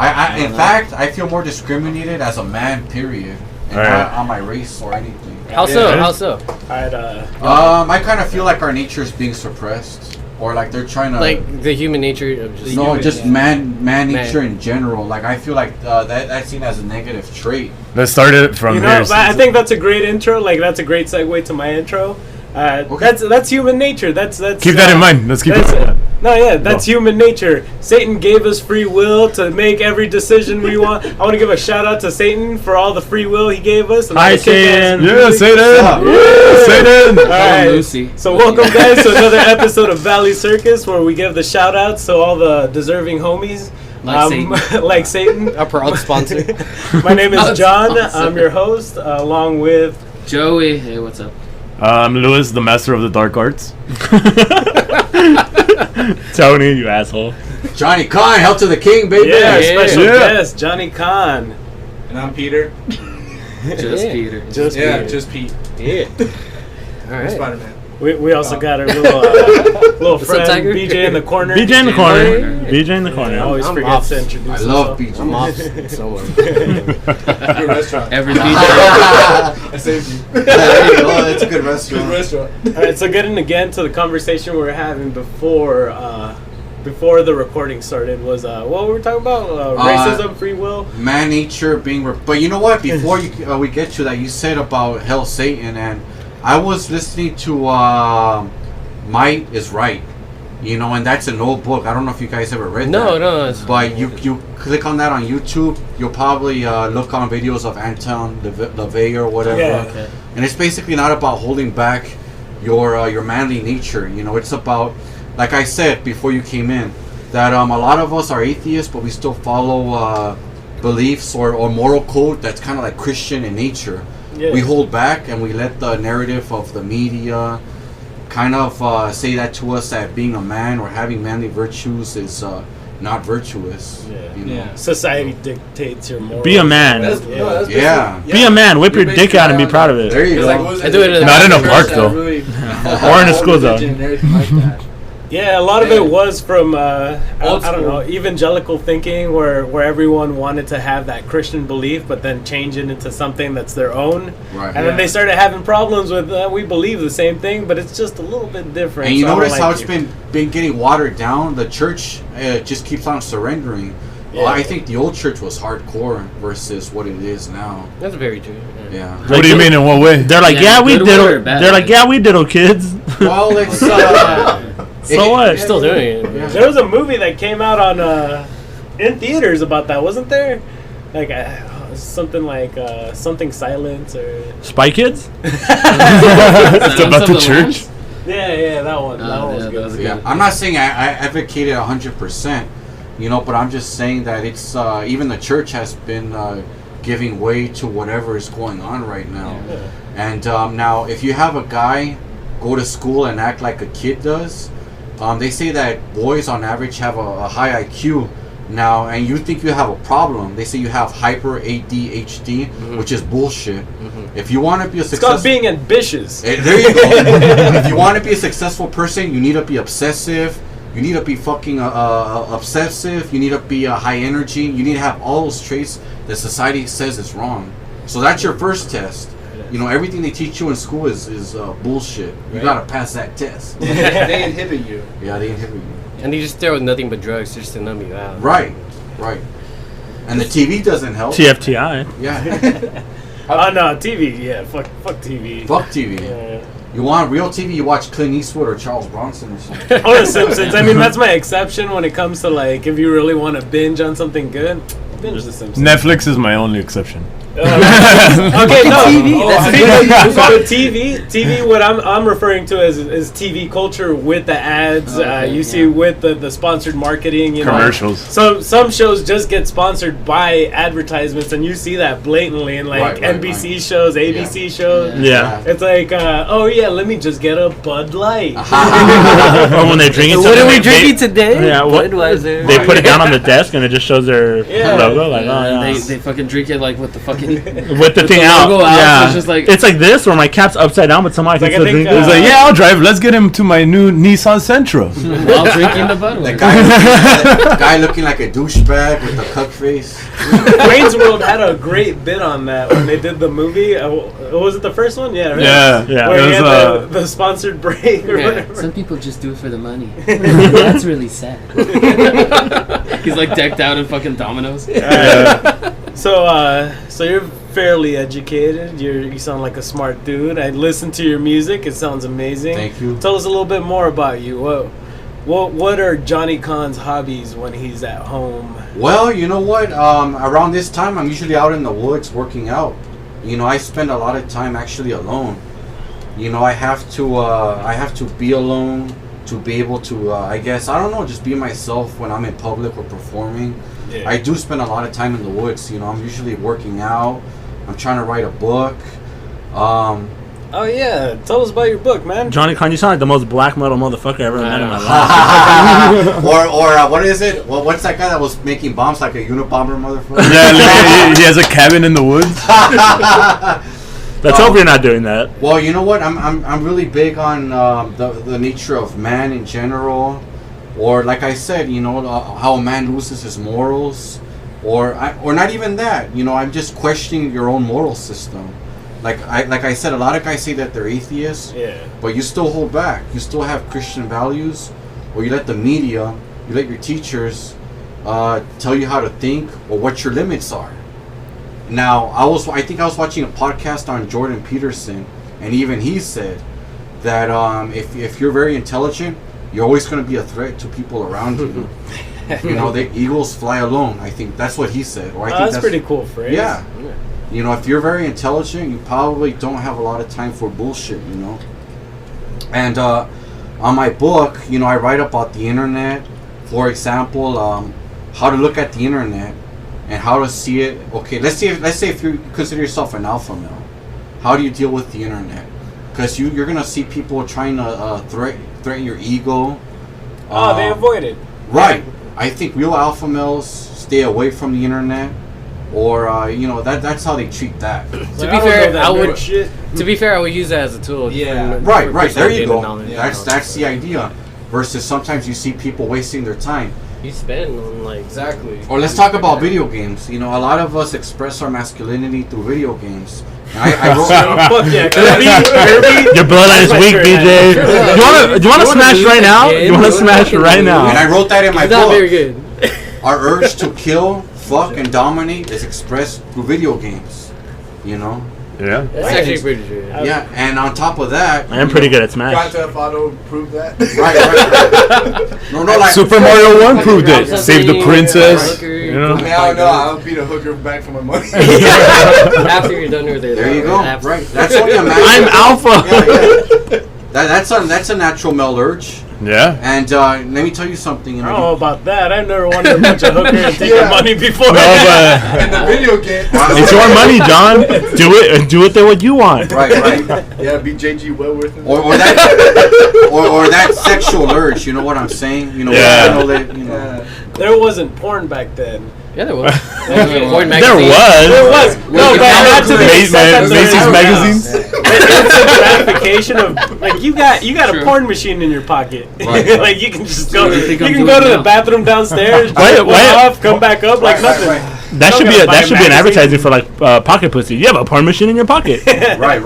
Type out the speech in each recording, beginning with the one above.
In fact, I feel more discriminated as a man, period. And not on my race or anything. How so? How so? I kind of feel like our nature is being suppressed. Or like they're trying to... Like the human nature of just... No, just man nature in general. Like I feel like that's seen as a negative trait. Let's start it from here. I think that's a great intro. Like that's a great segue to my intro. Okay. That's human nature. That's keep that in mind. Let's keep it. That's human nature. Satan gave us free will to make every decision we want. I want to give a shout out to Satan for all the free will he gave us. Hi, Satan. Yeah, Satan. Yeah, Satan. All right. So welcome guys to another episode of Valley Circus, where we give the shout outs to all the deserving homies. Like Satan. Our proud sponsor. My name is John. I'm your host, along with Joey. Hey, what's up? I'm Louis, the master of the dark arts. Tony, you asshole. Johnny Kahn, Hail to the King, baby. Special guest, Johnny Kahn. And I'm Peter. Just Peter. Just Pete. Yeah. All right. Spider-Man. We also got our little friend, BJ in the corner. BJ in the corner. BJ in the corner. Always forgets to introduce himself. BJ. I'm off somewhere. Good restaurant. Every BJ. I saved you. It's a good restaurant. Good restaurant. All right, so getting again to the conversation we were having before the recording started was what were we talking about? Racism, free will, man nature being. But you know what? Before we get to that, you said about hell, Satan, and I was listening to Might is Right, and that's an old book. I don't know if you guys ever read that. No. But you click on that on YouTube, you'll probably look on videos of Anton LaVey or whatever. Yeah, okay. And it's basically not about holding back your manly nature. It's about, like I said before you came in, that a lot of us are atheists, but we still follow beliefs or moral code that's kind of like Christian in nature. Yeah. We hold back and we let the narrative of the media kind of say that to us, that being a man or having manly virtues is not virtuous. Yeah. Society dictates your morals. Be a man. Be a man. Whip your dick out and be proud of it. There you go. I do it not in a park though. Or in a school zone. Yeah, a lot of it was from I don't know, evangelical thinking, where everyone wanted to have that Christian belief, but then change it into something that's their own. Right. And then they started having problems with we believe the same thing, but it's just a little bit different. And you notice how it's been getting watered down. The church just keeps on surrendering. Yeah. Well, I think the old church was hardcore versus what it is now. That's very true. Yeah. What do you mean? In what way? They're like, we did. They're like, we diddle kids. Well, it's. So what? You're still doing it. Yeah. There was a movie that came out on in theaters about that, wasn't there? Like something like something Silence or Spy Kids. It's about the church. Yeah, that one. That one was good. Yeah, I'm not saying I advocate it 100%, but I'm just saying that it's even the church has been giving way to whatever is going on right now. Yeah. And now, if you have a guy go to school and act like a kid does. They say that boys on average have a high IQ now, and you think you have a problem. They say you have hyper ADHD, which is bullshit. If you want to be a successful... It's called being ambitious. There you go. If you want to be a successful person, you need to be obsessive. You need to be fucking obsessive. You need to be high energy. You need to have all those traits that society says is wrong. So that's your first test. Everything they teach you in school is bullshit. You gotta pass that test. They inhibit you. Yeah, they inhibit you. And they just throw nothing but drugs just to numb you out. Right. And the TV doesn't help. TFTI. Yeah. Oh no, TV. Yeah, fuck TV. Fuck TV. Yeah. You want real TV? You watch Clint Eastwood or Charles Bronson or something. Or The Simpsons. I mean, that's my exception when it comes to if you really want to binge on something good. Binge The Simpsons. Netflix is my only exception. Okay, no. TV. What I'm referring to is TV culture with the ads. You see with the sponsored marketing, commercials. So some shows just get sponsored by advertisements, and you see that blatantly in NBC shows, ABC shows. Yeah. It's like, let me just get a Bud Light. Or when they drink it. What are we drinking today? Yeah. Budweiser. They put it down on the desk, and it just shows their logo. logo. Like, They fucking drink it like with the fucking with the thing out. logo out, Yeah, so it's just like it's like this, where my cap's upside down, but somehow I can Like, I still think, drink. He's like, yeah, I'll drive. Let's get him to my new Nissan Sentra. while drinking the Budweiser. The guy looking like a douchebag with a cuck face. Wayne's World had a great bit on that when they did the movie. Was it the first one? Yeah, right? Yeah. Where It he was, had the sponsored break or Yeah, whatever. some people just do it for the money. That's really sad. He's like decked out in fucking dominoes. So you're fairly educated. You sound like a smart dude. I listened to your music. It sounds amazing. Thank you. Tell us a little bit more about you. What are Johnny Kahn's hobbies when he's at home? Well, you know what? Around this time, I'm usually out in the woods working out. You know, I spend a lot of time actually alone. You know, I have to be alone to be able to, I guess, I don't know, just be myself when I'm in public or performing. Yeah. I do spend a lot of time in the woods. You know, I'm usually working out. I'm trying to write a book. Oh yeah, tell us about your book, man. Johnny Kahn, you sound like the most black metal motherfucker I ever met in my life. or what is it? Well, what's that guy that was making bombs like a Unabomber motherfucker? Yeah, he has a cabin in the woods. Let's hope you're not doing that. Well, you know what? I'm really big on the nature of man in general, or like I said, you know, how a man loses his morals, or not even that. You know, I'm just questioning your own moral system. Like I said, a lot of guys say that they're atheists, but you still hold back. You still have Christian values, or you let the media, you let your teachers tell you how to think or what your limits are. Now, I think I was watching a podcast on Jordan Peterson, and even he said that if you're very intelligent, you're always going to be a threat to people around you. You know, the eagles fly alone. I think that's what he said. Or I think that's pretty cool phrase. Yeah. You know, if you're very intelligent, you probably don't have a lot of time for bullshit, you know. And on my book, you know, I write about the internet. For example, how to look at the internet and how to see it. Okay, let's say if you consider yourself an alpha male, how do you deal with the internet? Because you're gonna see people trying to threaten your ego. They avoid it. Right. I think real alpha males stay away from the internet. Or you know, that's how they treat that. To be fair, I would use that as a tool. Yeah. Right. There you go. Yeah. That's the idea. Versus sometimes you see people wasting their time. You spend on like Exactly. Or let's talk about video games. You know, a lot of us express our masculinity through video games. And I wrote. Fuck yeah, Kirby. Your bloodline is weak, BJ. Do you want to smash right now? You want to smash right now? And I wrote that in my It's not book. very good. Our urge to kill, fuck, and dominate is expressed through video games. You know. Yeah. That's actually pretty true. Yeah, and on top of that, I am pretty good at Smash. Grand Theft Auto proved that. right. No, like Super Mario 1 proved it. Something, Save the princess. hooker, You know? I mean, I don't know. I'll beat a hooker back for my money. After you're done with it. There you go. After. Right. That's only a matter. I'm alpha. Yeah. That's a natural male urge. Yeah. And let me tell you something. You I know, don't know about that. I've never wanted a bunch of hookers and taking money before. No, but In the video game. It's your money, John. Do it what you want. right. Yeah, beat JG Wellworth. Or that sexual urge. You know what I'm saying? You know. Yeah. You know that. You know. There wasn't porn back then. Yeah, there was. There was. There was. No, but not to the extent that Macy's there is magazines. It's a gratification of like you got a porn machine in your pocket. Right. Like you can just go. what you You think I'm can doing go to now. the bathroom downstairs, Wait. pull off, come back up like nothing. That should be Don't that should be an buy advertising for like pocket pussy. You have a porn machine in your pocket. Right.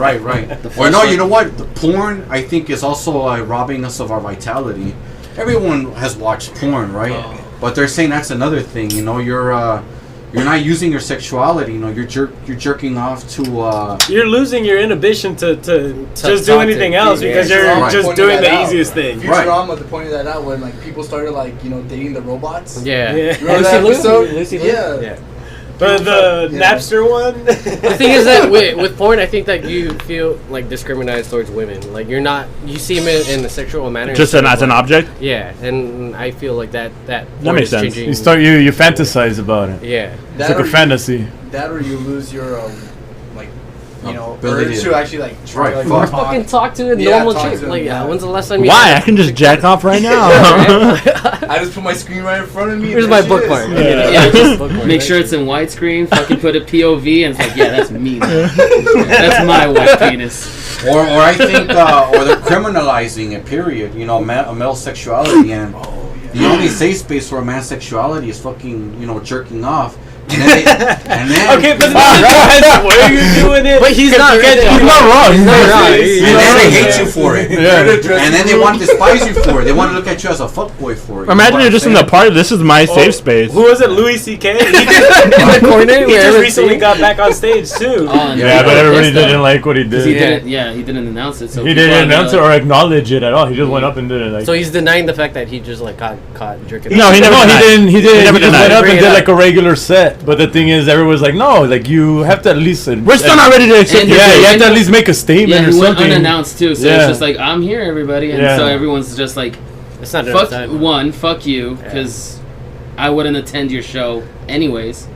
Or no, you know what? The porn, I think, is also robbing us of our vitality. Everyone has watched porn, right? But they're saying that's another thing. You know, you're not using your sexuality. You know, you're jerking off to. You're losing your inhibition to just do talk anything to else people. because Yeah, you're right. just Pointing doing that the out. easiest thing. Futurama pointed that out when like people started like dating the robots. Yeah. Yeah. Remember that episode? Lucy Liu? Yeah. But the Yeah. Napster one. The thing is that with porn, I think that you feel like discriminated towards women. Like you see them in a sexual manner. Just as an object. Yeah, and I feel like that makes is sense. changing. You fantasize about it. Yeah. It's like a fantasy. That or you lose your like ability urge to actually like try Right, to fuck. Fucking talk to a Yeah, normal talk chick. to him, Like, yeah. when's the last time you? Why? I can just jack off right now. I just put my screen right in front of me. Here's and my there she bookmark. is. Yeah, just Bookmark, make right? sure it's in widescreen. Fucking put a POV, and it's like, yeah, that's me. That's my white penis. Or I think, or they're criminalizing it. Period. Male sexuality, and the only safe space for a man's sexuality is fucking, jerking off. And then Okay, but then where you're doing it. But he's not. He's not wrong. He's not wrong. and then they hate you for it. Yeah. And then they want to despise you for it. They want to look at you as a fuckboy for it. Imagine you're just in the party. This is my Oh, safe space. Who was it? Louis C.K. In the corner. He just recently got back on stage too. Yeah, but everybody didn't like what he did. He didn't. Yeah, he didn't announce it. So He people didn't are announce it like- or acknowledge it at all. He just went up and did it. Like, So he's denying the fact that he just like got caught jerking. no, he never. No, he didn't. He didn't. He never just denied went it. up Bring and it did up. like a regular set. But the thing is, everyone's like, no, like you have to at least. we're still not ready to accept And your Yeah, date. you have to at least make a statement Yeah, or he went something. unannounced too. So Yeah. it's just like, I'm here, everybody, and Yeah. so everyone's just like, It's not enough fuck time. fuck you, because I wouldn't attend your show anyways.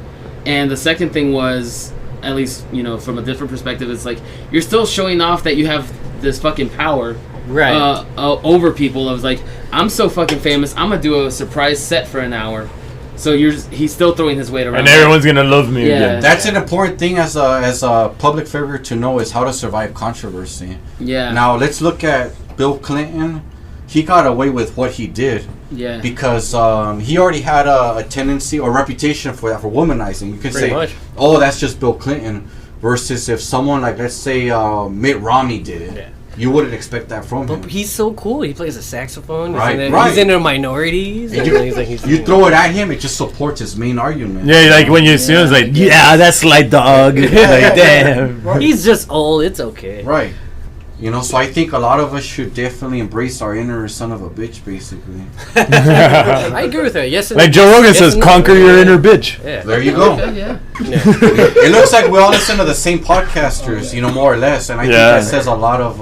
And the second thing was, at least from a different perspective, it's like you're still showing off that you have this fucking power Right. over people. I was like, I'm so fucking famous, I'm gonna do a surprise set for an hour. So he's still throwing his weight around. And everyone's gonna love me Yeah. again. That's an important thing as a public figure to know is how to survive controversy. Yeah. Now let's look at Bill Clinton. He got away with what he did Yeah. because he already had a tendency or reputation for that, for womanizing. You can Pretty say, much. "Oh, that's just Bill Clinton," versus if someone like, let's say, Mitt Romney did it. Yeah. You wouldn't expect that from him. But he's so cool. He plays a saxophone. Right, and then right. He's into minorities. And And you, he's like, he's you throw it at him, it just supports his main argument. Yeah, like when you see him, it's like, yeah, that's like dog. Like, damn. He's just old. It's okay. Right. So I think a lot of us should definitely embrace our inner son of a bitch, basically. I agree with that. Yes. And Like Joe Rogan yes says, and no. conquer your inner bitch. Yeah. There you go. Okay, yeah. Yeah. It looks like we all listen to the same podcasters, more or less, and I think Yeah. that says a lot of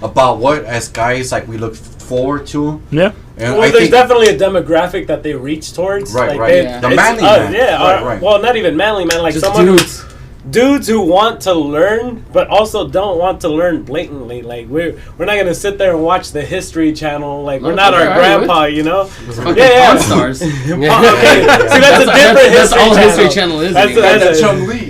about what, as guys, like we look forward to. Yeah. And Well, I there's think, definitely a demographic that they reach towards. Right, like right. they- Yeah. The it's manly us, man. yeah. Right. Well, not even manly man. Like Just someone dudes. dudes who want to learn, but also don't want to learn blatantly. Like we're not gonna sit there and watch the History Channel. Like we're not our Motherfucker, I grandpa, Fucking Yeah. Pawn Stars. Okay, see that's a different That's all History History Channel is. That's, anymore. that's a, Chung Lee.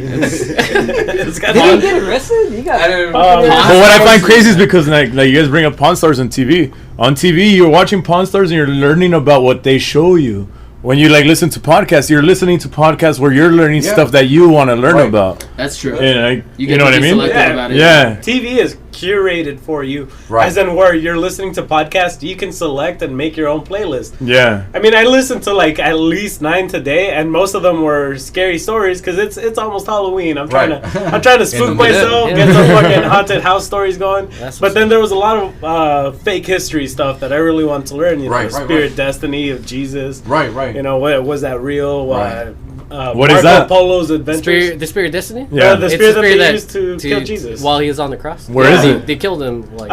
it's got Did he get arrested? You got. I didn't. Um, But what I find crazy is because like you guys bring up Pawn Stars on TV. On TV, you're watching Pawn Stars and you're learning about what they show you. When you like listen to podcasts, you're listening to podcasts where you're learning Yeah. stuff that you want to learn Right. about. That's true. And like, You you get know to what I be mean? selective Yeah. about it. Yeah. TV is curated for you. Right. As in where you're listening to podcasts, you can select and make your own playlist. Yeah. I mean, I listened to like at least 9 today, and most of them were scary stories because it's almost Halloween. I'm trying Right. to spook the myself, middle. get some fucking haunted house stories going. That's But what's then there was a lot of fake history stuff that I really want to learn. Right, the right, spirit right. destiny of Jesus. Right, right. What was that real? Right. What is Marco that? Polo's adventures. The spirit of destiny. Yeah. The It's spirit that they used to kill Jesus. while he was on the cross. Where is They- it? They killed him. Like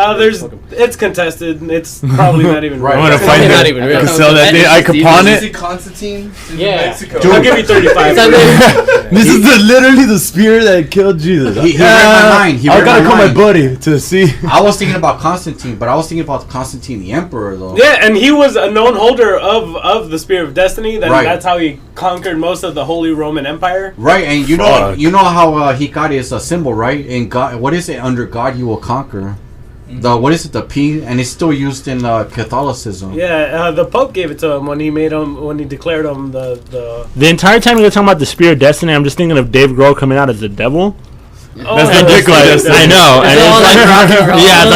It's contested. It's probably not even Right. I'm real. gonna find Probably it. not even real. I can sell that. I could pawn Is it. it Constantine? In Yeah. Mexico. Dude. I'll give you 35. It's either- This is literally the spear that killed Jesus. He read my mind. He I read gotta my call my mind. buddy to see. I was thinking about Constantine, but I was thinking about Constantine the Emperor, though. Yeah, and he was a known holder of the Spear of Destiny. Right. That's how he conquered most of the Holy Roman Empire. Right, and you Fuck. know how he got his symbol, right? In God, what is it? Under God, you will conquer. What is it? The P, and it's still used in Catholicism. Yeah, the Pope gave it to him when he declared him the. The entire time you're talking about the Spear of Destiny, I'm just thinking of Dave Grohl coming out as the devil. That's ridiculous. I know. And all it's like rock and roll. yeah, it's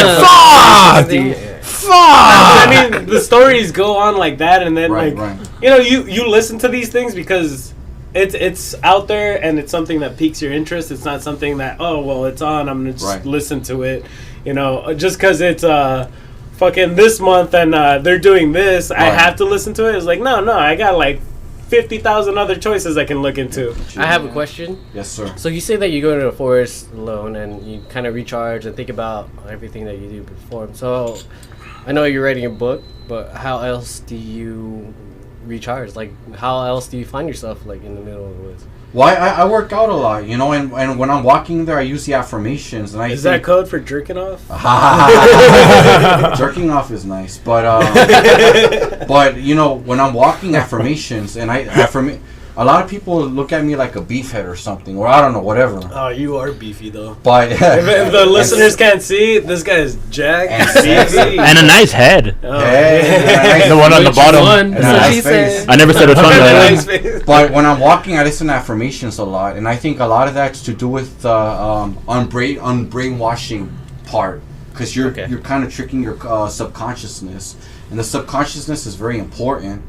like fuck. I mean, the stories go on like that, and then Right, like right. you listen to these things because it's out there and it's something that piques your interest. It's not something that it's on. I'm gonna just Right. listen to it. Just because it's fucking this month and they're doing this, I Right. have to listen to it. It's like no, I got like 50,000 other choices I can look into. I have a question. Yes, sir. So you say that you go to the forest alone and you kind of recharge and think about everything that you do before. So I know you're writing a book, but how else do you recharge? Like, how else do you find yourself like in the middle of the woods? Well, I work out a lot, you know, and when I'm walking there, I use the affirmations. And Is that code for jerking off? Jerking off is nice, but you know, when I'm walking, affirmations, and a lot of people look at me like a beefhead or something, or I don't know, whatever. Oh, you are beefy though. But if the listeners can't see, this guy is jacked, beefy, and a nice head. Oh. Hey, the one on the bottom. and a nice face. face. I never said which one. Nice face. But when I'm walking, I listen to affirmations a lot, and I think a lot of that's to do with the unbrainwashing part, because you're kind of tricking your subconsciousness, and the subconsciousness is very important.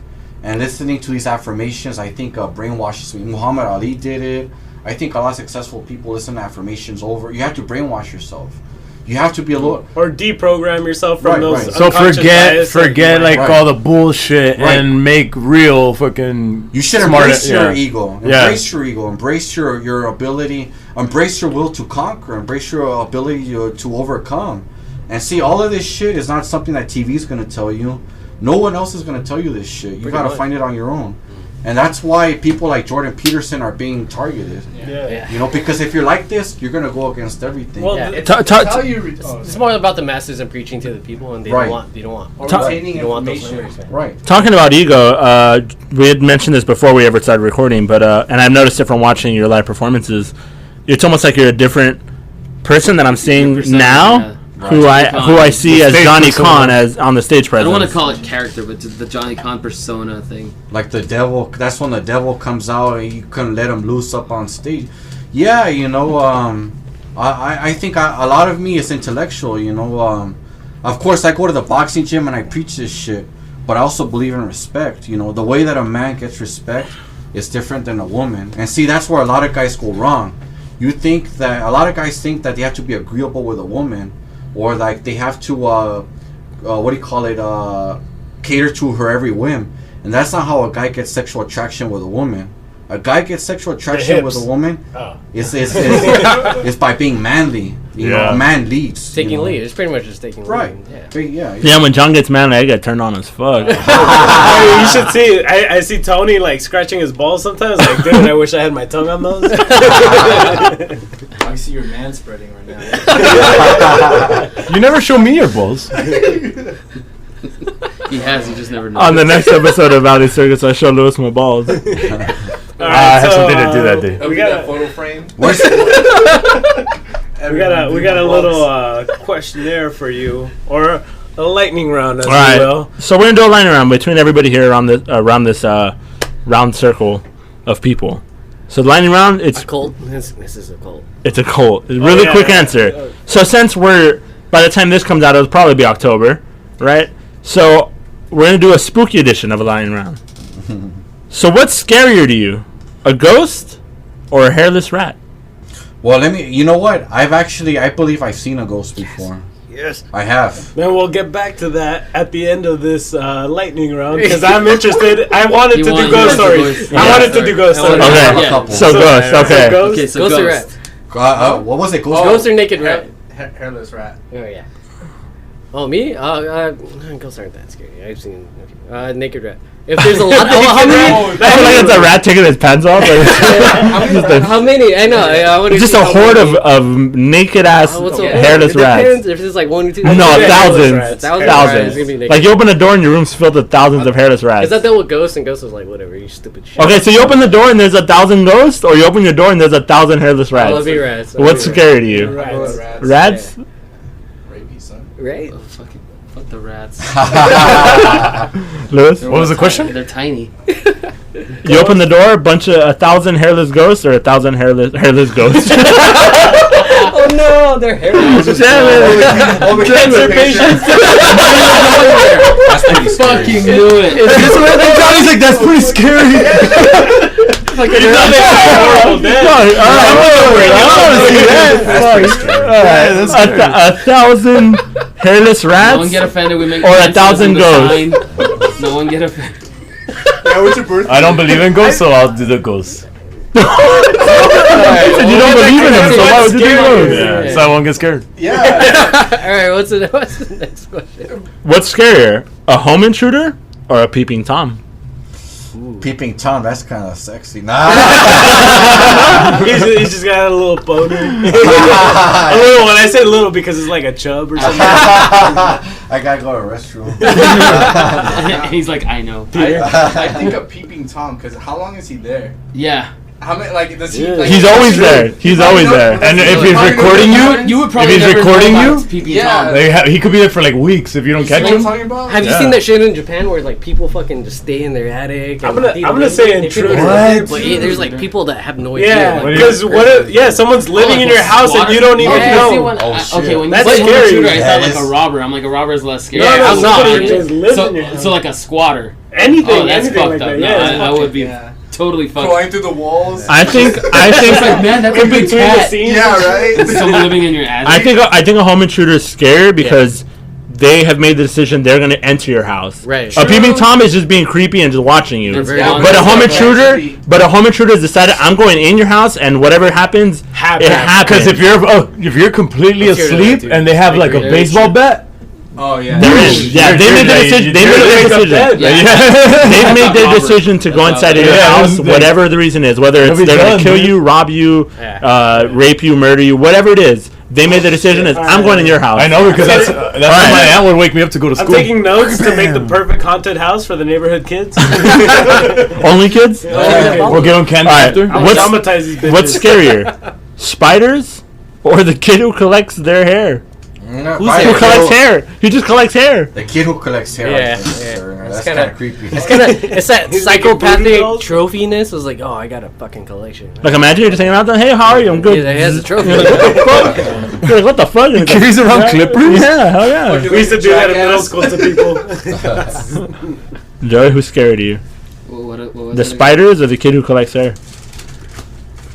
And listening to these affirmations, I think brainwashes me. Muhammad Ali did it. I think a lot of successful people listen to affirmations over. You have to brainwash yourself. You have to be a little... Or deprogram yourself from those So forget like Right. all the bullshit and make real fucking... You should embrace your ego. Embrace your ego. Embrace your ability. Embrace your will to conquer. Embrace your ability to overcome. And see, all of this shit is not something that TV is going to tell you. No one else is going to tell you this shit. You got to find it on your own. And that's why people like Jordan Peterson are being targeted. Yeah. You know, because if you're like this, you're going to go against everything. Well, It's more about the masses and preaching to the people, and they don't want those numbers. Right. Talking about ego, we had mentioned this before we ever started recording, but and I've noticed it from watching your live performances. It's almost like you're a different person that I'm seeing now. Who I see as Johnny Kahn as on the stage presence. I don't want to call it character, but the Johnny Kahn persona thing. Like the devil, that's when the devil comes out and you couldn't let him loose up on stage. Yeah, you know, I think a lot of me is intellectual, you know. Of course, I go to the boxing gym and I preach this shit, but I also believe in respect. You know, the way that a man gets respect is different than a woman. And see, that's where a lot of guys go wrong. A lot of guys think that they have to be agreeable with a woman, or like they have to cater to her every whim, and that's not how a guy gets sexual attraction with a woman. A guy gets sexual attraction with a woman is by being manly. You know, a man leads. Taking lead. It's pretty much just taking lead. Yeah, when John gets mad, I get turned on as fuck. You should see. I see Tony like scratching his balls sometimes. Like, dude, I wish I had my tongue on those. I see your man spreading right now. You never show me your balls. He has. You just never know. On the next episode of Valley Circus, I show Lewis my balls. Right, I have something to do that day. We got a photo frame. We got a little questionnaire for you, or a lightning round, as All right. you will. So we're gonna do a lightning round between everybody here around this round circle of people. So the lightning round, it's a cult. This is a cult. It's a cult. Really quick answer. So since by the time this comes out, it'll probably be October, right? So we're gonna do a spooky edition of a lightning round. So what's scarier to you, a ghost or a hairless rat? Well, you know what? I believe I've seen a ghost before. Yes. I have. Man, we'll get back to that at the end of this lightning round, because I'm interested. I wanted to do ghost stories. I wanted to do ghost stories. Okay. So ghost. Okay. Okay, so Ghost or rat? What was it? Ghost or naked rat? Hairless rat. Oh yeah. Oh me? Ghosts aren't that scary. I've seen naked rat. If there's a lot, how many? It's a rat taking his pants off. How many? I know. I want to just a horde of naked ass hairless rats. Depends if it's like 1 or 2. No, thousands. Thousands. Like you open the door and your room's filled with thousands of hairless rats. Is that what Ghost? And Ghost was like, whatever, you stupid shit. Okay, so you open the door and there's 1,000 ghosts, or you open your door and there's 1,000 hairless rats. I love you, rats. What's scary to you? Rats. Rapey, son. Right? Oh, fuck the rats. Lewis? What was the question? They're tiny. You open the door, 1,000 hairless ghosts, or 1,000 hairless ghosts? Oh no, they're hairless. Cancer patients. That's pretty scary. Fucking do it. Is this where the Johnny's like, that's pretty scary. A 1,000 hairless rats? No one get offended. We make or 1,000 ghosts? No one get offended. What's your birthday? I don't believe in ghosts, so I'll do the ghosts. You don't believe in them, so why would you do ghosts? Yeah, so I won't get scared. Yeah. Alright, what's the next question? What's scarier, a home intruder or a peeping Tom? Peeping Tom, that's kind of sexy. Nah. He's just got a little boner. A little one. I say little because it's like a chub or something. I gotta go to the restroom. He's like, I know. I think of Peeping Tom because how long is he there? Yeah. How many does he? Yeah. Like, He's always there. He's always there. And if he's recording you would probably if he's never recording know you, about Peeping Yeah. Tom. he could be there for like weeks if you don't you catch know what I'm him. talking about? Have you Yeah. seen that shit in Japan where like people fucking just stay in their attic? I'm and gonna say intruder. What? But yeah, there's like people that have no idea. Yeah, like, because someone's living in your house and you don't even know. Okay, when you That's say scary. intruder, I thought Yes. like a robber. I'm like, a robber is less scary. Yeah, I'm not. somebody just lives in your So, house. so like a squatter. Anything, Oh, that's anything fucked like up. that. No, Yeah, I would be Yeah. totally fucked. Flying through the walls. I think It's like, man, that's a in big between the cat. scenes. Yeah, right. Someone living in your attic. I think a home intruder is scary because they have made the decision they're going to enter your house. Right. A peeping Tom is just being creepy and just watching you. That's very But a home Yeah, intruder, creepy. has decided I'm going in your house and whatever happens, Happens. it happens. Because if you're completely I'm scared of asleep that, too. and they have I like a agree. baseball bat, Oh yeah. They're in. Yeah, they made their decision. They made their decision. They've made their decision to go inside of your Yeah, house, they- whatever the reason is. Whether it's They'll be they're going done, to kill dude. you, rob you, rape you, murder you, whatever it is. They made the decision is I'm going in your house. I know because that's how my aunt would wake me up to go to I'm school. taking notes to make the perfect haunted house for the neighborhood kids. Only kids? We'll give them candy All right. after. I'll traumatize these bitches. What's scarier, spiders or the kid who collects their hair? Who collects hair? He just collects hair. The kid who collects hair. Yeah, I think, yeah. sir. It's That's kinda- kind of creepy. It's that He's making psychopathic booty dolls? trophiness. Was like, oh, I got a fucking collection. Like imagine you're just hanging out there. Hey, how are you? I'm good. Yeah, he has a trophy. You're like, what the fuck? You're like, what the fuck? And he's Carries around like, clippers? Yeah, hell yeah. We used to do that in middle school to people. Joey, who's scared of you? What was The it again? spiders or the kid who collects hair?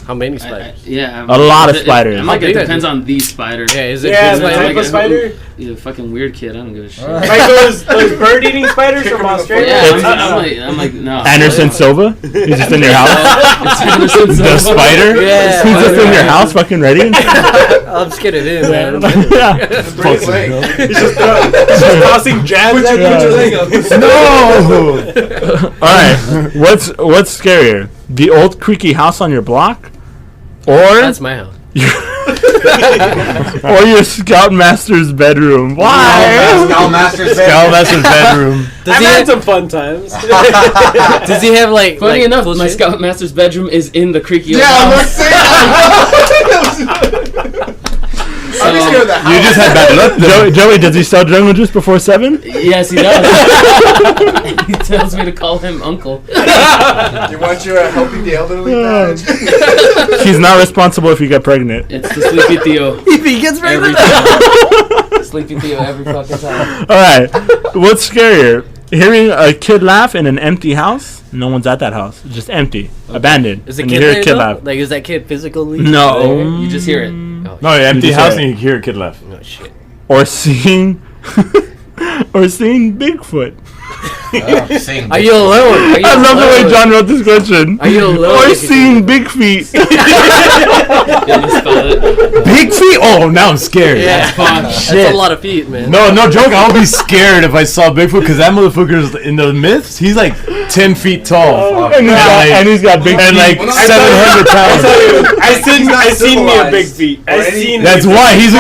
How many I- spiders? yeah, A lot of spiders. I'm like, How it big are depends they? on the spider. Yeah, is it Yeah, good the spider? type of spider. You fucking weird kid. I don't give a shit. Like those bird-eating spiders from Australia. Yeah, I'm like, no. Anderson Silva? He's just in your house? It's Anderson The Silva. spider? Yeah. Who's just in your house fucking ready? I'm scared of him, man. Yeah. Bring his leg. He's just tossing jabs at you. No. Alright. What's scarier? The old creaky house on your block? Or That's my house. or your scoutmaster's bedroom? Why? Scoutmaster's Scoutmaster's bedroom. Does I've he, had have, some fun times. does he have like? Funny like, enough, cool my shit? scoutmaster's bedroom is in the creaky old Yeah, I'm not house. saying. I'm just scared of the house. You just had bad luck. Joey, does he sell jungle juice before 7? Yes, he does. He tells me to call him uncle. You want your helping the elderly badge? He's not responsible if you get pregnant. It's the Sleepy Theo. If he gets Every pregnant. time. Sleepy Theo every fucking time. Alright. What's scarier? Hearing a kid laugh in an empty house? No one's at that house. It's just empty. Abandoned. Is the And kid you hear there, a kid though? laugh. Like, is that kid physically? No. You just hear it. Oh, No, empty You just house said and you hear a kid laugh. oh shit. Or seeing Bigfoot. Are you alone? Are you I love the way alone? John wrote this question. Are you alone? Or seeing big feet. Yeah, you spell it. Big feet? Oh, now I'm scared. Yeah. Fuck. That's a lot of feet, man. No joke. I would be scared if I saw Bigfoot because that motherfucker's in the myths. He's like 10 feet tall and he's got big and feet. like 700 pounds. I seen me a big civilized. feet. Or I any- seen. That's why he's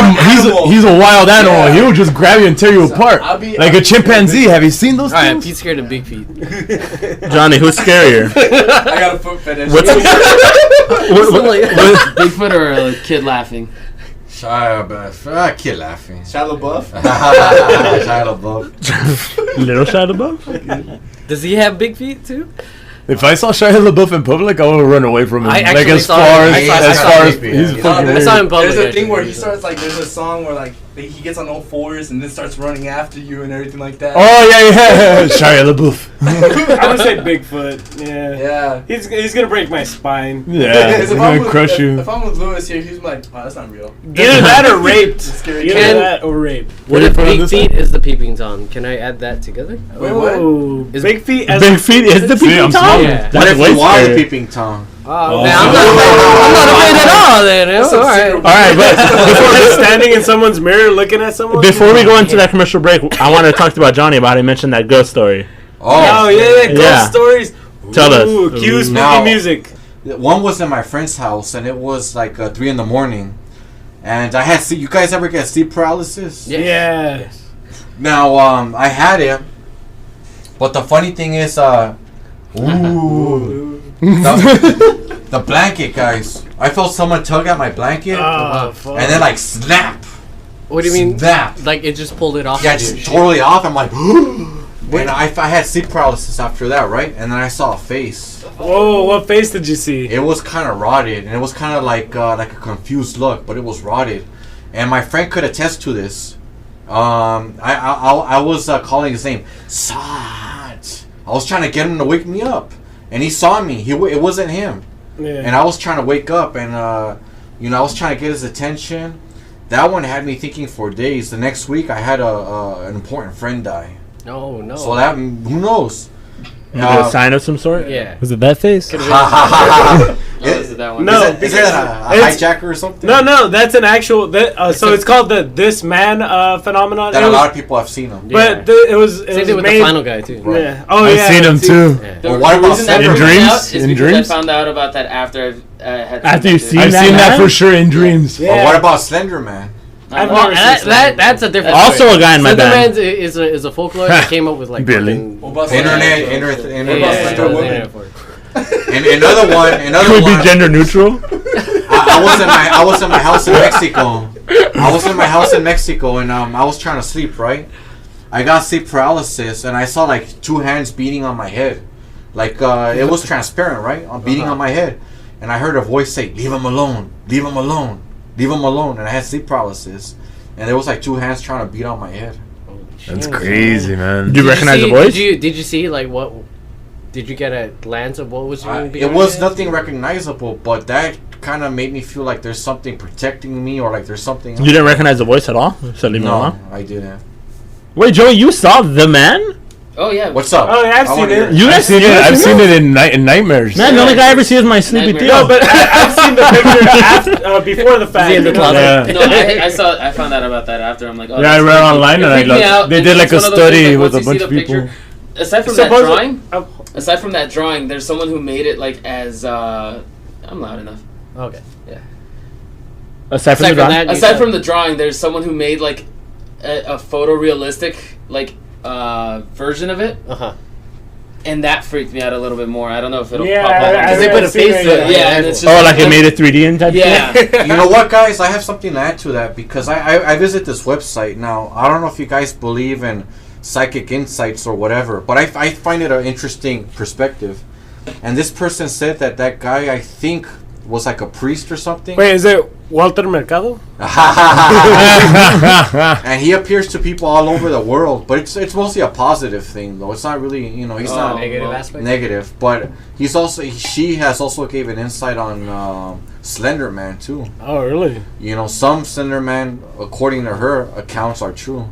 a wild animal. Yeah. He'll just grab you and tear you apart I'll be- like a chimpanzee. Have you seen those Alright, things? Pete's scared of big feet. Johnny, who's scarier? I got a foot fetish. What's Bigfoot or a kid laughing? Kid laughing. Shia LaBeouf? Shia LaBeouf. Little Shia LaBeouf? Does he have big feet too? If I saw Shia LaBeouf in public, I would run away from him. I like actually as saw far him. as I as saw far him. as he's Yeah. fucking I weird. saw him in public. There's a thing actually. where he starts like there's a song where like he gets on all fours and then starts running after you and everything like that. Oh yeah, Shia LaBeouf. I would say Bigfoot. Yeah. Yeah. He's gonna break my spine. Yeah, Because he's if I'm gonna with- crush if- you. If I'm with Lewis here, he's like, oh, that's not real. Either that or raped. Scary. Either Can- that or raped. What if Put on big this feet is the peeping Tom? Can I add that together? Wait, what? Oh, Is- big feet. As Big feet is the See, peeping I'm Tom? small. Yeah. What That's if way you are the scary. peeping Tom? Oh, man, I'm not afraid at all. Then alright. Alright, before but standing in someone's mirror looking at someone. before we go into that commercial break, I want to talk about Johnny about how he mentioned that ghost story. Oh yeah, ghost Yeah. stories. Tell us. Ooh, cue spooky Now- music. One was in my friend's house, and it was like 3 in the morning, and I had. You guys ever get sleep paralysis? Yes. Yeah. Yes. Now, I had it, but the funny thing is, the blanket, guys. I felt someone tug at my blanket, Oh, fuck. and then like snap. What do you mean? Snap. Like it just pulled it off? Yeah, of you? just totally off. I'm like, and I had sleep paralysis after that, right? And then I saw a face. Whoa, what face did you see? It was kind of rotted, and it was kind of like a confused look, but it was rotted. And my friend could attest to this. I was calling his name, Sat. I was trying to get him to wake me up, and he saw me. It wasn't him, Yeah. and I was trying to wake up, and I was trying to get his attention. That one had me thinking for days. The next week, I had an important friend die. No, no. So that who knows? A sign of some sort? Yeah. Was it that face? Could've Oh, is it that one? No. Is it a it's- hijacker or something? No, that's an actual. So it's called the this man phenomenon. That It a was- lot of people have seen them. But it was Same thing with made, the final guy too. Right. Yeah. Oh I've yeah. seen him too. Yeah. The Well, what about reason that in I found dreams? out is In because dreams? I found out about that after I had. After you've seen I've that seen that man? for sure in dreams. Yeah. But what about Slender Man? I've Well, never seen that's a different. Also story. a guy in my band. Slenderman is a folklore that came up with like Billy. fucking- What about Internet. Slender Woman? And another Could we be one. gender neutral? I was in my house in Mexico. I was in my house in Mexico, and I was trying to sleep. Right, I got sleep paralysis, and I saw like 2 hands beating on my head, like it was transparent, right? I'm beating on my head, and I heard a voice say, "Leave him alone, leave him alone, leave him alone." And I had sleep paralysis, and there was like 2 hands trying to beat on my head. That's crazy, man. Do you recognize the voice? Did you see like what? Did you get a glance of what was? It was nothing recognizable, but that kind of made me feel like there's something protecting me, or like there's something. You didn't recognize the voice at all? So leave me No, alone. I didn't. Wait, Joey, you saw the man? Oh yeah. What's up? Oh, yeah, I've I seen wanna it. hear You guys seen it? I've seen it in nightmares. Man, the only guy I ever see is my sleepy Nightmare. Theo. No, but I've seen the picture after, before the fact. in the you know? closet? Yeah. No, I found out about that after. I'm like, oh, Yeah, I that's read creepy. online It and I freaked me looked. out, They and did it's like a one of those things, study like, with once a you see bunch the of people. picture- Aside from that drawing, there's someone who made it like as I'm loud enough. Okay. Yeah. Aside from the guy? that, you Aside said- from the drawing, there's someone who made like a photorealistic like version of it, and that freaked me out a little bit more. I don't know if it'll Yeah, pop up. I Because they put a seen face it, to it. yeah, and it's just Oh, like it made it 3D and type Yeah. shit? You know what, guys? I have something to add to that, because I visit this website now. I don't know if you guys believe in psychic insights or whatever, but I find it an interesting perspective. And this person said that guy, I think, was like a priest or something. Wait, is it Walter Mercado? And he appears to people all over the world, but it's mostly a positive thing, though. It's not really, he's not Negative aspect. negative, but she has also gave an insight on Slender Man too. Oh, really? Some Slender Man, according to her accounts, are true,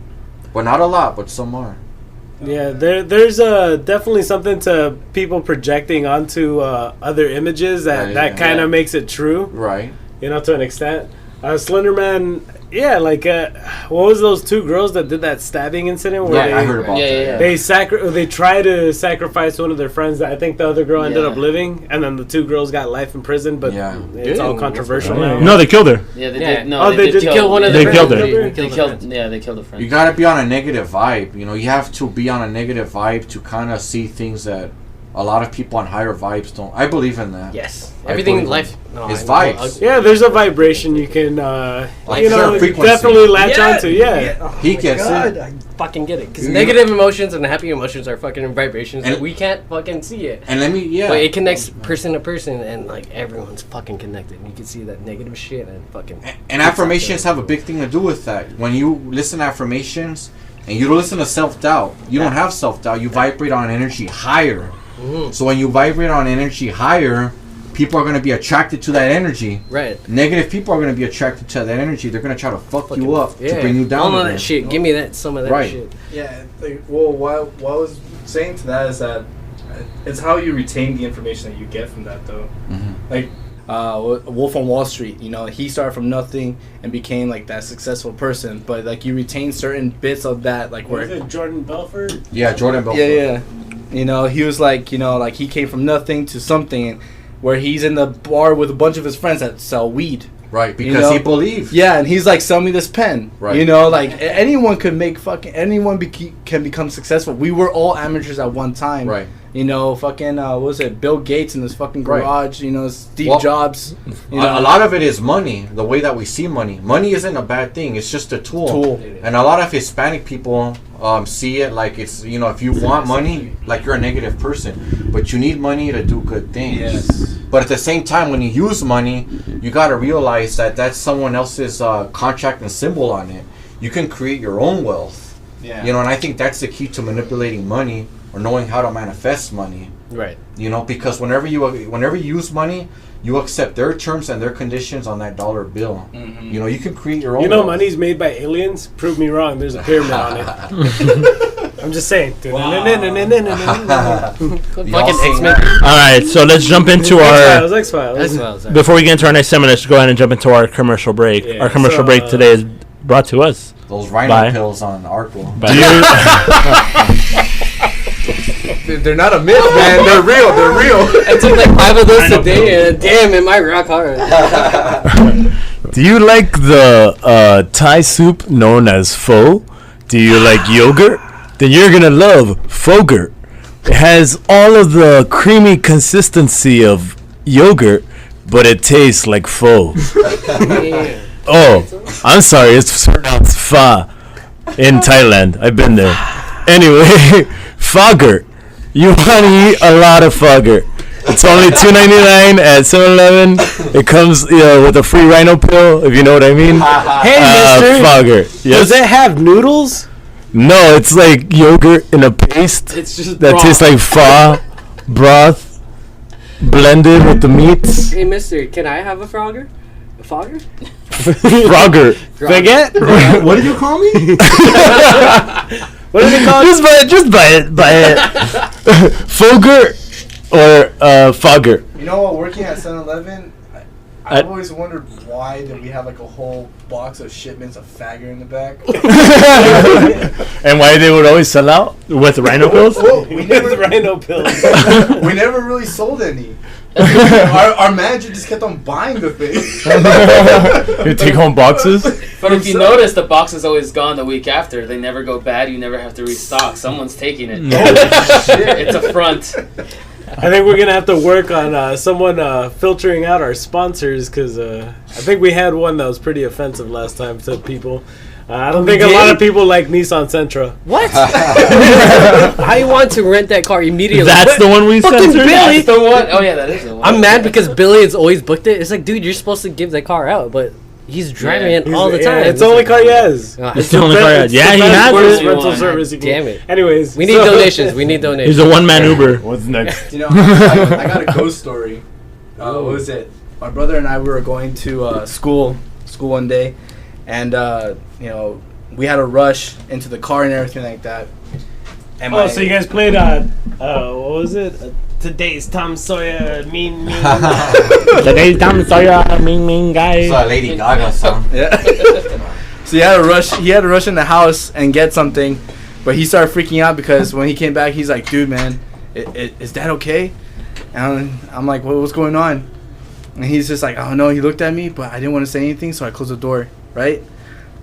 but not a lot, but some are. Yeah, there's definitely something to people projecting onto other images that kind of makes it true. Right. To an extent. Slenderman, yeah, like what was those 2 girls that did that stabbing incident where Yeah, I heard about Yeah, that. yeah. they tried to sacrifice one of their friends that I think the other girl ended Yeah. up living, and then the 2 girls got life in prison, but Yeah. it's all Yeah. controversial Yeah. now. No, they killed her. Yeah, they Yeah. did. No, Oh, they did Kill one of They the killed friends. her. They killed. Yeah, they killed a friend. You gotta be on a negative vibe. You have to be on a negative vibe to kind of see things that a lot of people on higher vibes don't. I believe in that. Yes. I Everything in believe life. It's vibes. Yeah, there's a vibration you can, certain frequency. definitely latch onto. Yeah. Oh He gets it. I fucking get it. Because You- negative emotions and happy emotions are fucking vibrations And- that we can't fucking see it. And But it connects person to person, and like everyone's fucking connected. And you can see that negative shit and fucking. And affirmations have a big thing to do with that. When you listen to affirmations and you don't listen to self-doubt, you don't have self-doubt. You vibrate on energy higher. So when you vibrate on energy higher, people are going to be attracted to that energy. Right. Negative people are going to be attracted to that energy. They're going to try to fuck you up to bring you down. All of again. that shit. Give me some of that Right. shit. Yeah, what I was saying to that is that it's how you retain the information that you get from that, though. Like Wolf on Wall Street, he started from nothing and became like that successful person, but like you retain certain bits of that, like Was where it Jordan Belfort? Yeah, Jordan Belfort. yeah, You know, he was like, you know, like he came from nothing to something, where he's in the bar with a bunch of his friends that sell weed. Right, because you know? he believed. Yeah, and he's like, sell me this pen. Right. You know, like anyone could make can become successful. We were all amateurs at one time. Right. You know, fucking, what was it? Bill Gates in his fucking garage. You know, Steve Jobs. You know, a lot of it is money. The way that we see money. Money isn't a bad thing. It's just a tool. And a lot of Hispanic people see it like it's, you know, if you want money, like you're a negative person. But you need money to do good things. Yes. But at the same time, when you use money, you got to realize that that's someone else's contract and symbol on it. You can create your own wealth. Yeah. You know, and I think that's the key to manipulating money or knowing how to manifest money. Right. You know, because whenever you use money, you accept their terms and their conditions on that dollar bill. Mm-hmm. You know, you can create your own. You know, wealth. money's made by aliens. Prove me wrong. There's a pyramid on it. I'm just saying. Fucking Y'all X-Men. All right, so let's jump into our. X-Files. Before we get into our next segment, let's go ahead and jump into our commercial break. Yeah, Our commercial so, break today is brought to us. Those rhino Bye. pills on Arco. they're not a myth, man. They're real. They're real. I took like 5 of those today, and damn, it might rock hard. Do you like the Thai soup known as pho? Do you like yogurt? Then you're gonna love Fogurt. It has all of the creamy consistency of yogurt, but it tastes like pho. Oh, I'm sorry, it's pronounced pho in Thailand. I've been there. Anyway, Fogurt. You want to eat a lot of Fogurt. It's only $2.99 at 7-Eleven. It comes with a free rhino pill, if you know what I mean. Hey, mister. Fogurt. Yes? Does it have noodles? No, it's like yogurt in a paste It's just that tastes like pho broth blended with the meats. Hey, mister, can I have a frogger? A fogger? Frogger. Baguette? What did you call me? What is it called? Just buy it. Fogurt or Fogger. You know what? Working at 7-Eleven, I've always wondered why did we have like a whole box of shipments of fagger in the back. And why they would always sell out? With rhino pills? We never rhino pills. we never really sold any. our manager just kept on buying the thing. You take home boxes? But if you notice, the box is always gone the week after. They never go bad. You never have to restock. Someone's taking it. It's a front. I think we're gonna have to work on someone filtering out our sponsors because I think we had one that was pretty offensive last time to people. I don't think a lot of people like Nissan Sentra. What? I want to rent that car immediately. That's the one we Fucking censored? Billy. That's the one. Oh yeah, that is the one. I'm mad because Billy has always booked it. It's like, dude, you're supposed to give that car out, but he's driving it all the time. It's only car he has. It's the only car he has. Yeah, he has Worst it. rental service you can. Damn it. Anyways, We need donations. We need donations. He's a one-man Uber. What's next? You know, I got a ghost story. What was it? My brother and I were going to school one day, and you know, we had to rush into the car and everything like that. And so you guys played what was it? Today's Tom Sawyer, mean. Today's Tom Sawyer, mean guy. It's a Lady Gaga song. Yeah. So he had to rush in the house and get something, but he started freaking out because when he came back, he's like, "Dude, man, is Dad okay?" And I'm like, "What's going on?" And he's just like, "Oh no." He looked at me, but I didn't want to say anything, so I closed the door, right?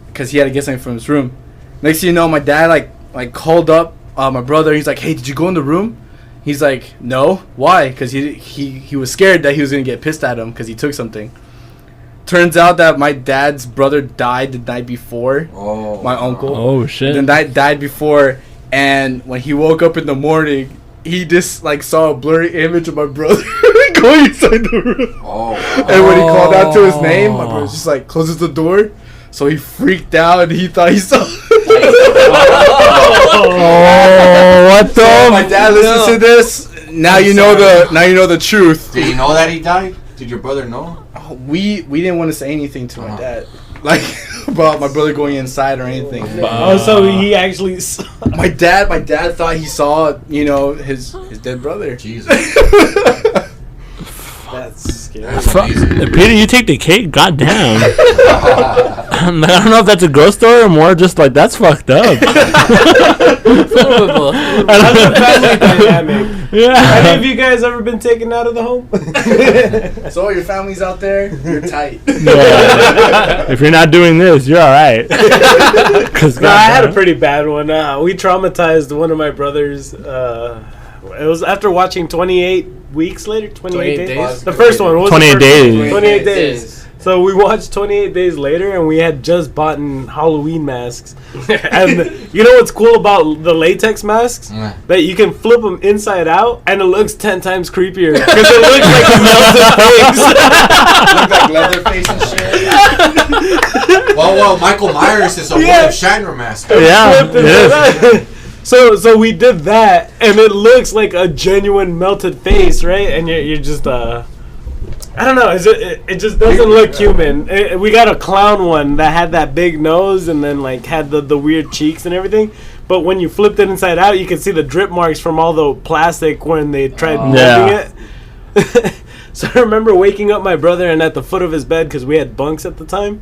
Because he had to get something from his room. Next thing you know, my dad like called up my brother. He's like, "Hey, did you go in the room?" He's like, "No." Why? Because he was scared that he was gonna get pissed at him because he took something. Turns out that my dad's brother died the night before. Oh. My uncle. Oh, shit. The night died before, and when he woke up in the morning, he just like saw a blurry image of my brother going inside the room. Oh. And when he called out to his name, my brother just like closes the door. So he freaked out and he thought he saw. Oh, what the? My dad listens to this. Now you know the truth. Did you know that he died? Did your brother know? We didn't want to say anything to my dad, like about my brother going inside or anything. Oh, so he actually saw. My dad thought he saw his dead brother. Jesus. That's scary. That's amazing. Peter, you take the cake? Goddamn. I don't know if that's a ghost story or more just like, that's fucked up. That's a family dynamic. Yeah. Have any of you guys ever been taken out of the home? So all your families out there, you're tight. Yeah. If you're not doing this, you're all right. No, I had a pretty bad one. We traumatized one of my brothers. It was after watching 28 weeks later. 28 days. The first one. What was 28 the first days. one? 28 days. So we watched 28 Days Later, and we had just bought Halloween masks. And you know what's cool about the latex masks? That you can flip them inside out, and it looks 10 times creepier because it looks like a melted face. Look like Leatherface and shit. Well, Michael Myers is a William Shatner mask. Yeah. It is. So we did that, and it looks like a genuine melted face, right? And you're just I don't know. It just doesn't look human. We got a clown one that had that big nose and then like had the weird cheeks and everything. But when you flipped it inside out, you can see the drip marks from all the plastic when they tried molding it. So I remember waking up my brother and at the foot of his bed, because we had bunks at the time,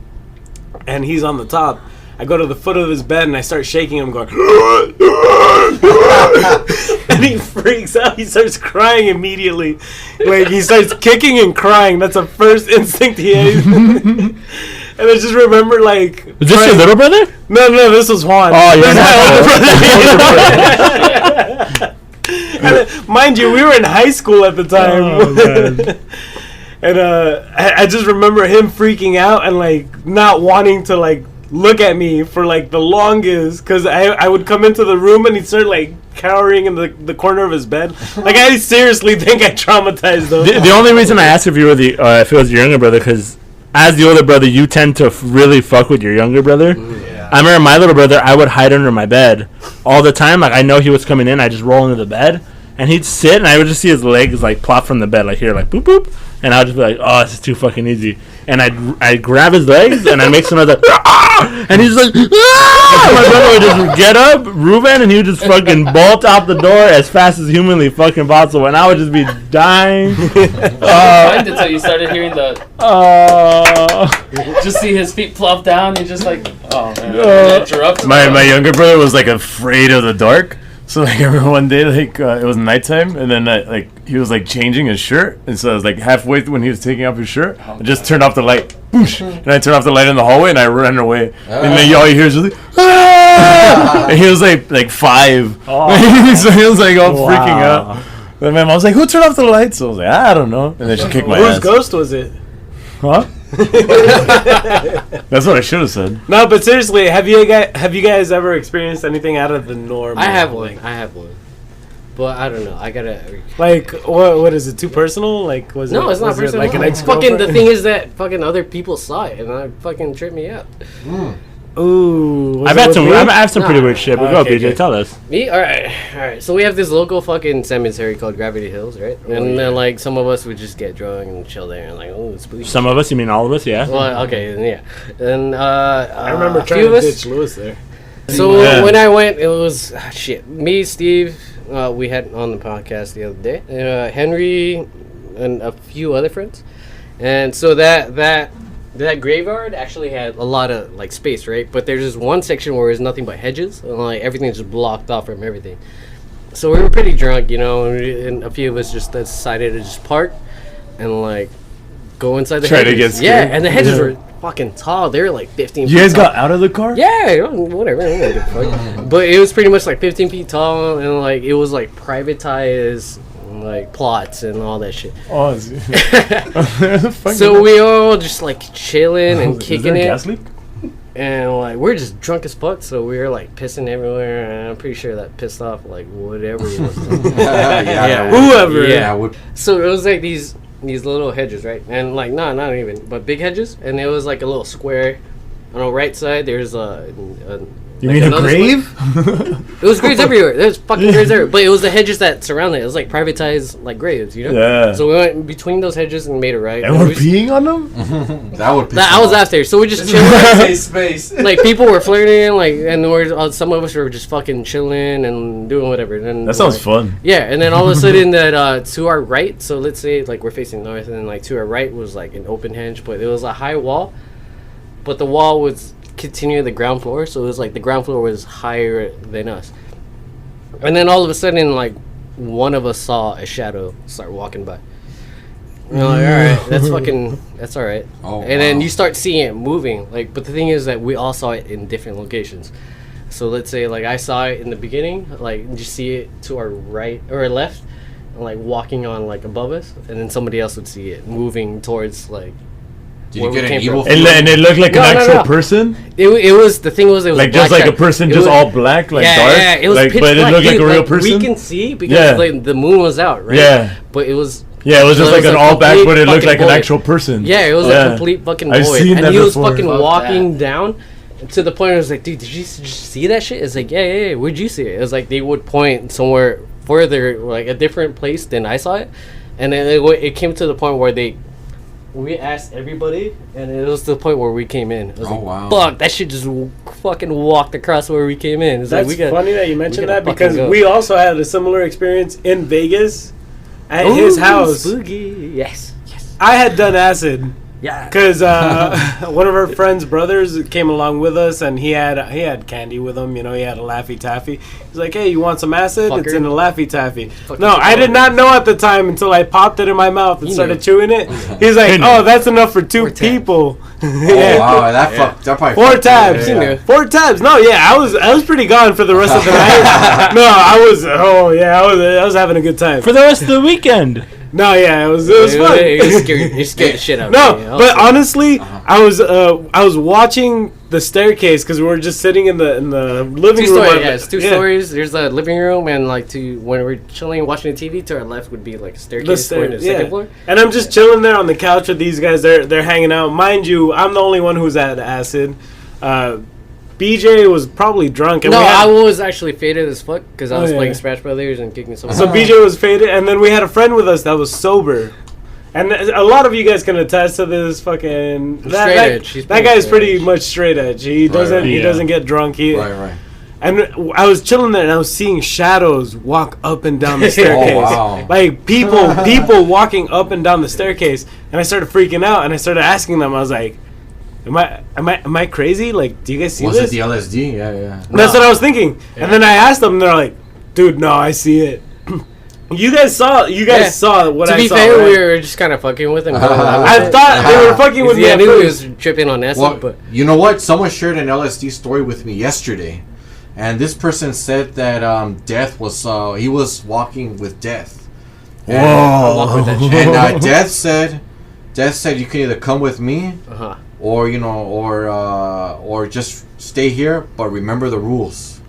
and he's on the top. I go to the foot of his bed and I start shaking him, going, and he freaks out. He starts crying immediately. Like, he starts kicking and crying. That's the first instinct he has. And I just remember, like... Is this your little brother? No, this was Juan. Oh, you're my older brother. And, mind you, we were in high school at the time. Oh, and I just remember him freaking out and, like, not wanting to, like, look at me for like the longest, because I would come into the room and he'd start like cowering in the corner of his bed. Like, I seriously think I traumatized him. The only reason I asked if you were if it was your younger brother, because as the older brother, you tend to really fuck with your younger brother. Yeah. I remember my little brother, I would hide under my bed all the time. Like, I know he was coming in, I just roll into the bed, and he'd sit, and I would just see his legs like plop from the bed, like here, like boop boop, and I'd just be like, oh, this is too fucking easy. And I'd grab his legs and I'd make some other, and he's like, ah! My brother would just get up, Ruben, and he would just fucking bolt out the door as fast as humanly fucking possible, and I would just be dying. Until you started hearing the, just see his feet plop down, and just like, oh man, interrupt. My younger brother was like afraid of the dark. So like every one day, like it was nighttime, and then like he was like changing his shirt, and so I was like halfway when he was taking off his shirt, I just turned off the light, boosh, and I turned off the light in the hallway, and I ran away, and then all you hear is just like, ah! And he was like 5, so he was like all freaking out. And my mom was like, "Who turned off the lights?" So I was like, "I don't know," and then she kicked my ass. Whose ghost was it? Huh? That's what I should have said. No, but seriously, have you guys ever experienced anything out of the norm? I have one, but I don't know. I gotta like what is it? Too personal? Like it's not personal. like an ex fucking the thing is that fucking other people saw it and that fucking tripped me out. Ooh, I have some pretty weird shit. But go, BJ, good. tell us. Me? All right. So we have this local fucking cemetery called Gravity Hills, right? And then like some of us would just get drunk and chill there and like, oh, it's spooky. Some of us, you mean all of us? Yeah. Well, okay, then, yeah. And I remember trying to ditch Lewis there. So when I went, it was me, Steve. We had on the podcast the other day. Henry and a few other friends, and so that graveyard actually had a lot of like space, right? But there's this one section where there's nothing but hedges, and like everything's just blocked off from everything. So we were pretty drunk, you know, and a few of us just decided to just park and like go inside the hedges. Try to get scared. Yeah, and the hedges were fucking tall. They were like 15 feet You guys tall. got out of the car? Yeah, whatever. I don't give a fuck. But it was pretty much like 15 feet tall, and like it was like privatized like plots and all that shit. Oh, So we all just like chilling and kicking is there a it. gas leak? And like we're just drunk as fuck, so we were like pissing everywhere, and I'm pretty sure that pissed off like whatever it was. Whoever. Yeah. So it was like these little hedges, right? And like not even, but big hedges. And it was like a little square. On the right side, there's You like mean a another grave? It was graves everywhere. There's fucking graves everywhere. But it was the hedges that surround it. It was like privatized like graves, you know? Yeah. So we went between those hedges and made a right. And we're peeing on them? That would piss I was me off. after, so we just chilling. Safe space. Like people were flirting, like, and some of us were just fucking chilling and doing whatever. And That sounds like, fun. Yeah, and then all of a sudden that to our right, so let's say like we're facing north, and then like to our right was like an open hedge, but it was a high wall, but the wall was continue the ground floor, so it was like the ground floor was higher than us. And then all of a sudden, like one of us saw a shadow start walking by. We're like, all right, that's all right. Oh, and then wow. you start seeing it moving, like. But the thing is that we all saw it in different locations. So let's say like I saw it in the beginning, like just see it to our right or left, and, like walking on like above us, and then somebody else would see it moving towards like. Did you where we get an came evil from. feeling? And it looked like No, an no, actual no. person? It was the thing was it was Like a just black like a shadow. person, It just was- all black, like yeah, dark? yeah, it was like, pitch but black, it looked like dude, a real like, person? We can see because Yeah. like, the moon was out, right? Yeah. But it was. Yeah, it was just So like it was an a all black, complete but it looked fucking like an void. actual person. Yeah, it was a complete fucking I've void. seen And that he was before. fucking Fuck walking down to the point where I was like, dude, did you see that shit? It's like, yeah. Where'd you see it? It was like they would point somewhere further, like a different place than I saw it. And then it came to the point where we asked everybody, and it was to the point where we came in. It was like, wow. fuck, that shit just fucking walked across where we came in. It's That's like, we got, funny that you mentioned gotta that fucking because go. we also had a similar experience in Vegas at his Ooh, house. Spooky. Yes. I had done acid Yeah. because one of our friend's brothers came along with us, and he had candy with him. You know, he had a Laffy Taffy. He's like, "Hey, you want some acid? It's Fucker. in a Laffy Taffy." Fucking No, I did fucker. not know at the time until I popped it in my mouth and He started knew. chewing it. He's like, "Oh, that's enough for 2 4 tabs. people." Oh wow, that probably 4 fucked tabs. you, yeah. 4 tabs. No, yeah, I was pretty gone for the rest of the night. No, I was having a good time. For the rest of the weekend. No, yeah, it was fun. You scared the shit out of me. No, but honestly, I was watching the staircase because we were just sitting in the living Two room. stories. Yeah, it's two Yeah. stories. There's a living room, and like when we're chilling watching the TV, to our left would be like a staircase going to the second floor. And I'm just chilling there on the couch with these guys. They're hanging out. Mind you, I'm the only one who's had acid. BJ was probably drunk. And No, we had, I was actually faded as fuck because I was yeah. playing Smash Brothers and kicking someone. So BJ was faded, and then we had a friend with us that was sober. And a lot of you guys can attest to this fucking Straight edge. He's that pretty guy's straight pretty edge. much straight edge. He right. doesn't get drunk. Right. And I was chilling there, and I was seeing shadows walk up and down the staircase. wow. Like people walking up and down the staircase. And I started freaking out, and I started asking them. I was like, Am I crazy? Like, do you guys see Was this? it the LSD? Yeah. That's what I was thinking. Yeah. And then I asked them, and they're like, "Dude, no, I see it." You guys saw what I saw. To be fair, right? we were just kind of fucking with him. I thought they were fucking with me. Yeah, I at knew he first. was tripping on acid, Well, but you know what? Someone shared an LSD story with me yesterday, and this person said that Death was he was walking with Death. I'll walk with that shit. And Death said you can either come with me, or or just stay here, but remember the rules,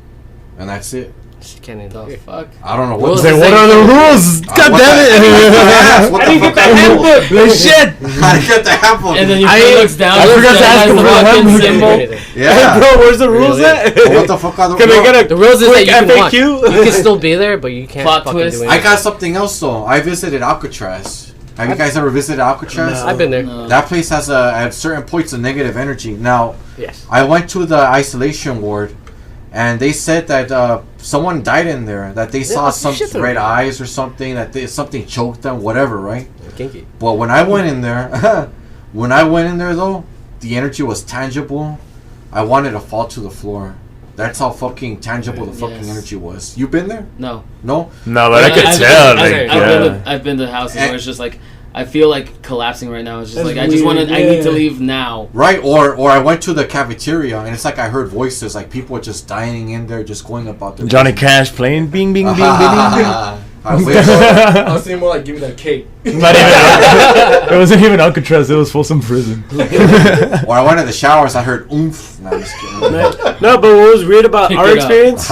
and that's it. She can't interfere. Fuck. I don't know Rules what. is What are the rules? God damn it! What I didn't get the handbook. Like, shit! How to get the handbook? And then your friend looks down. I forgot to ask him for the fucking handbook. symbol. yeah. Bro, where's the rules Really? at? What the fuck are the Can I get a The rules is that quick you can watch. FAQ? You can still be there, but you can't Plot fucking twist. do I anything. got something else though. I visited Alcatraz. Have you guys ever visited Alcatraz? I've been there. No. That place has at certain points a negative energy. Now, Yes. I went to the isolation ward, and they said that someone died in there. That they saw some shit red already. eyes or something. That something choked them. Whatever, right? Kinky. But when I went in there, though, the energy was tangible. I wanted to fall to the floor. That's how fucking tangible the fucking Yes. energy was. You been there? No. No? No, but I could I've- tell. I've- Like, I've been to houses where it's just like I feel like collapsing right now. It's just That's like I just want to. weird, I need to yeah. leave now. Right, or I went to the cafeteria and it's like I heard voices, like people were just dining in there, just going about their Johnny Cash playing bing bing bing bing bing. I wish. I was thinking more like, give me that cake. Not even. It wasn't even Alcatraz. It was Folsom Prison. Or I went in the showers. I heard oomph. No, I'm just kidding. No, but what was weird about Pick our it experience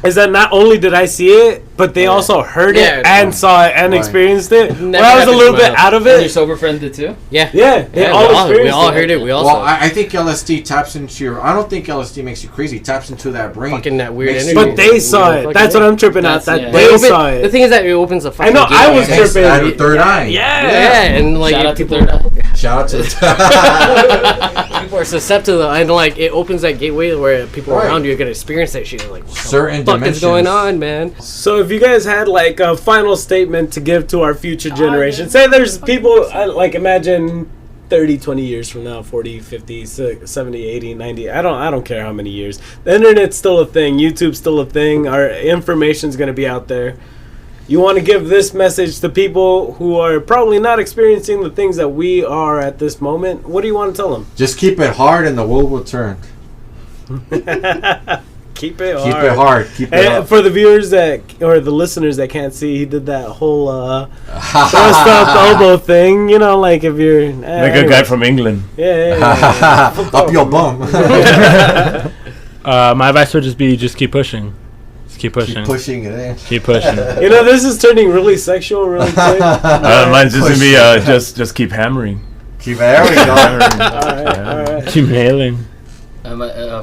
is that not only did I see it, but they also heard it and saw it and experienced it. Never Well, I was a little bit happened to out of And your it. sober friend did too? Yeah. Yeah, they all experienced we all it. heard it. We all Well, saw it. I think LSD taps into your. I don't think LSD makes you crazy. It taps into that brain. Fucking that weird Makes energy. you- But they saw it. That's what I'm tripping out. That's- That yeah. they But saw the it. thing is that it opens a fucking I know. I was gateway. tripping. Out of third eye. Yeah, and like Shout out to people, Third Eye. Shout out to the. people are susceptible, and like it opens that gateway where people Right. around you are gonna experience that shit. Like, what Certain the fuck dimensions. is going on, man? So if you guys had like a final statement to give to our future generation, say there's people like imagine 30, 20 years from now, 40, 50, 70, 80, 90, I don't care how many years. The internet's still a thing, YouTube's still a thing, our information's going to be out there. You want to give this message to people who are probably not experiencing the things that we are at this moment. What do you want to tell them? Just keep it hard, and the world will turn. Keep it hard. Keep it hard. Keep it And up. for the viewers that or the listeners that can't see, he did that whole thrust up elbow thing. You know, like if you're Like a guy from England. yeah. Up your bum. My advice would just be just keep pushing. Just keep pushing. Keep pushing it in. Keep pushing. You know, this is turning really sexual really quick. Mine's just gonna be just keep hammering. Keep it. There we go. All right. Keep nailing.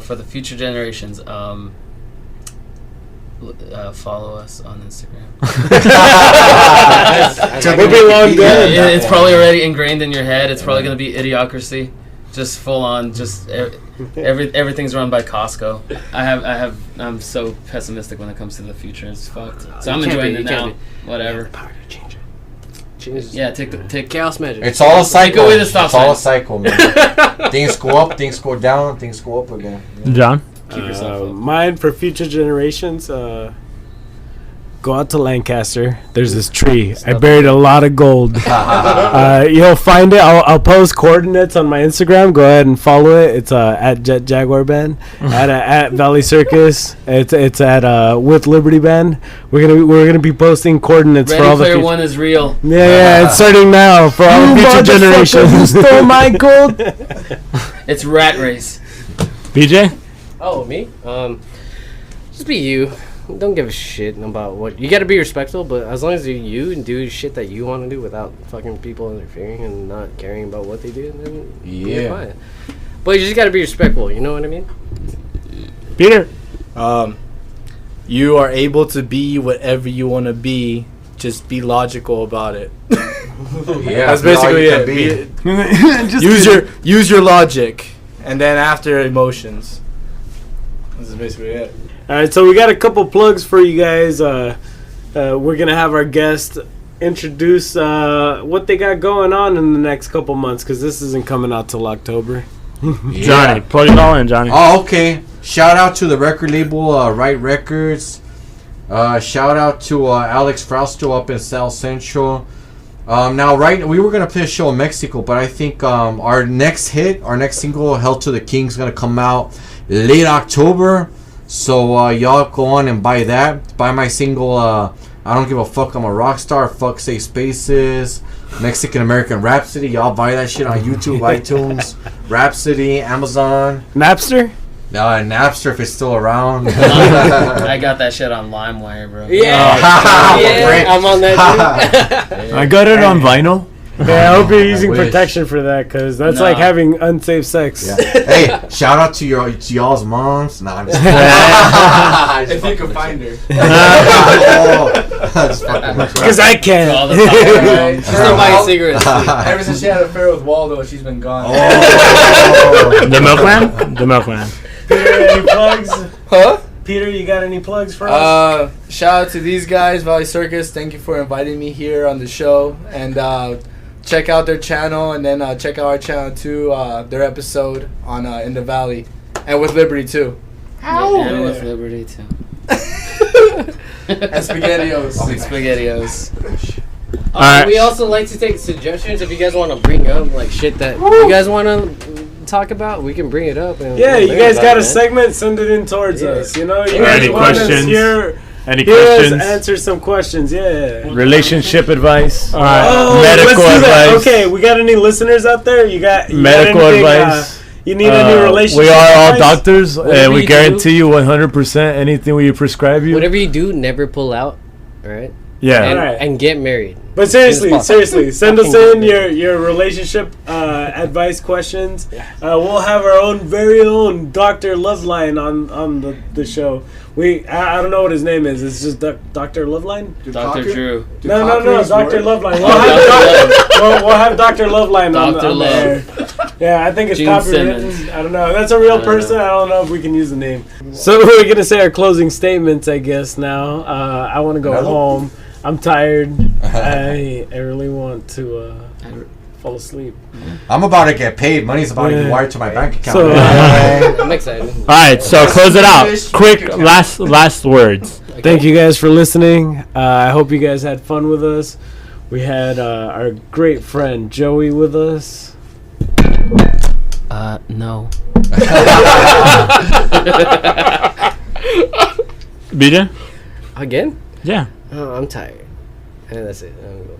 For the future generations, follow us on Instagram. We'll be long dead. Yeah, it's probably already ingrained in your head. It's probably going to be Idiocracy, just full on. Just everything's run by Costco. I'm so pessimistic when it comes to the future. It's fucked. So I'm enjoying it now. Whatever. Power to change it. Change Yeah, take chaos magic. It's all a cycle. away the stop It's all a signs. cycle, man. Things go up, things go down, things go up again. John? Keep yourself up. Mine for future generations. Go out to Lancaster. There's this tree. I buried a lot of gold. You'll find it. I'll post coordinates on my Instagram. Go ahead and follow it. It's at Jet Jaguar Band, at Valley Circus. It's at with Liberty Band. We're gonna be posting coordinates Ready for all the Player future. One is real. Yeah, it's starting now for all the future generations. You stole my gold. It's Rat Race. BJ? Oh, me? Just be you. Don't give a shit about what you got to be respectful, but as long as you're you and do shit that you want to do without fucking people interfering and not caring about what they do, then you're Yeah. fine. But you just got to be respectful. You know what I mean? Peter? You are able to be whatever you want to be. Just be logical about it. Yeah, That's be all basically you it. can be. Use your logic, and then after emotions. This is basically it. All right, so we got a couple plugs for you guys. We're gonna have our guest introduce what they got going on in the next couple months, because this isn't coming out till October. Yeah. Johnny. Plug it all in, Johnny. Oh, okay. Shout out to the record label, Right Records. Shout out to Alex Frausto up in South Central. Now, we were going to play a show in Mexico, but I think our next single, Hell to the King, is going to come out late October. So y'all go on and buy that. Buy my single, I Don't Give a Fuck, I'm a Rock Star, Fuck Safe Spaces, Mexican American Rhapsody. Y'all buy that shit on YouTube, iTunes, Rhapsody, Amazon. Napster? Napster if it's still around. I got that shit on LimeWire, bro. Yeah, I'm on that too. I got it on vinyl. Yeah, I hope you're using wish. protection for that, because that's No. like having unsafe sex. Yeah. Hey, shout out to y'all's moms. Nah, I'm just If you can find her. Just fucking with you. Because I To can't. all the power moms. Still buying cigarettes. Ever since she had an affair with Waldo, she's been gone. Oh. The Milkman? The Milkman. Peter, any plugs? Huh? Peter, you got any plugs for us? Shout out to these guys, Valley Circus. Thank you for inviting me here on the show. And check out their channel, and then check out our channel too. Their episode on In the Valley, and with Liberty too. And with Liberty too. And SpaghettiOs. SpaghettiOs. Alright. We also like to take suggestions if you guys want to bring up like shit that you guys want to talk about. We can bring it up. And Yeah, we'll you learn guys about got it, a man. segment, send it in towards us. You know, you Or guys any want us questions. here. Any He has questions? answered some questions. Yeah. Relationship advice. All right. Oh, Medical let's do that. advice. Okay, we got any listeners out there? You got Medical anything, advice. You need any relationship We are all advice? doctors, Whatever and we you guarantee you 100% anything we prescribe you. Whatever you do, never pull out. All right. Yeah. And, Alright. and get married. But seriously, As send us in your relationship advice questions. We'll have our own very own Dr. Loveline on the show. I don't know what his name is. It's just Dr. Loveline. Dr. Drew. No, Dr. Loveline. Oh, We'll have Dr. Loveline on Dr. the air. Yeah, I think it's Gene copywritten. Simmons. I don't know. That's a real person. I don't know if we can use the name. So we're gonna say our closing statements, I guess. Now, I want to go home. I'm tired. I really want to fall asleep. I'm about to get paid. Money's about to be wired to my bank account. So, I'm excited. All right, so close it out. Quick, last words. thank you guys for listening. I hope you guys had fun with us. We had our great friend Joey with us. No. BJ? Again? Yeah. Oh, I'm tired. And that's it. I'm going.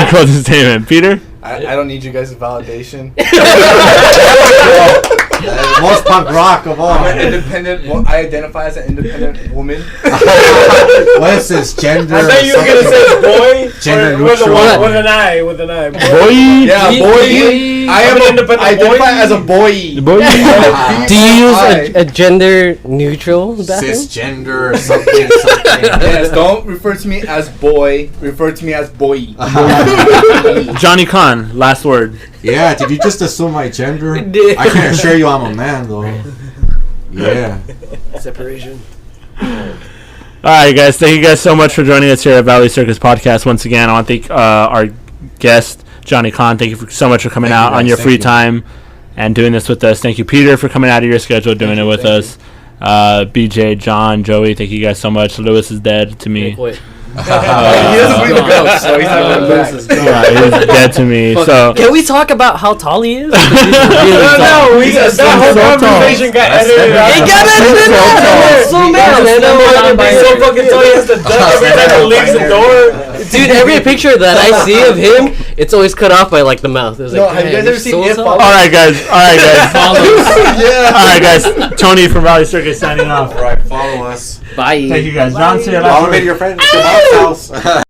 Closing statement. Peter? I don't need you guys' validation. Most punk rock of all. I'm an independent. I identify as an independent woman. What is this? Gender? I thought you were gonna say boy. Gender with neutral. with an I. With an I. Boy. Boy? Yeah, boy. I am an an independent I identify boy. as a boy. Boy? Do you use a gender neutral bathroom? Cisgender or something. Yes, don't refer to me as boy. Refer to me as boy. Johnny Kahn, last word. Yeah, did you just assume my gender? did. I can assure you I'm a man, though. Yeah. Separation. All right, guys. Thank you guys so much for joining us here at Valley Circus Podcast. Once again, I want to thank our guest, Johnny Kahn. Thank you so much for coming out on your free time and doing this with us. Thank you, Peter, for coming out of your schedule, doing it with us. BJ, John, Joey, thank you guys so much. Lewis is dead to me. Wait. He doesn't believe in ghosts, so he's not coming back. Yeah, he's dead to me. So Can we talk about how tall he is? No, that whole conversation got edited out. He got edited out. So mad, man. He's so fucking tall. He has to duck every time he leaves the door. Dude, every picture that I see of him, it's always cut off by like the mouth. It's No, like, have you guys "Man, ever seen so If tall." Follows? all right, guys. Yeah. All right, guys. Tony from Valley Circus signing off. All right, follow us. Bye. Thank you, guys. John, say your last Follow word. me to your friend. Your mom's house.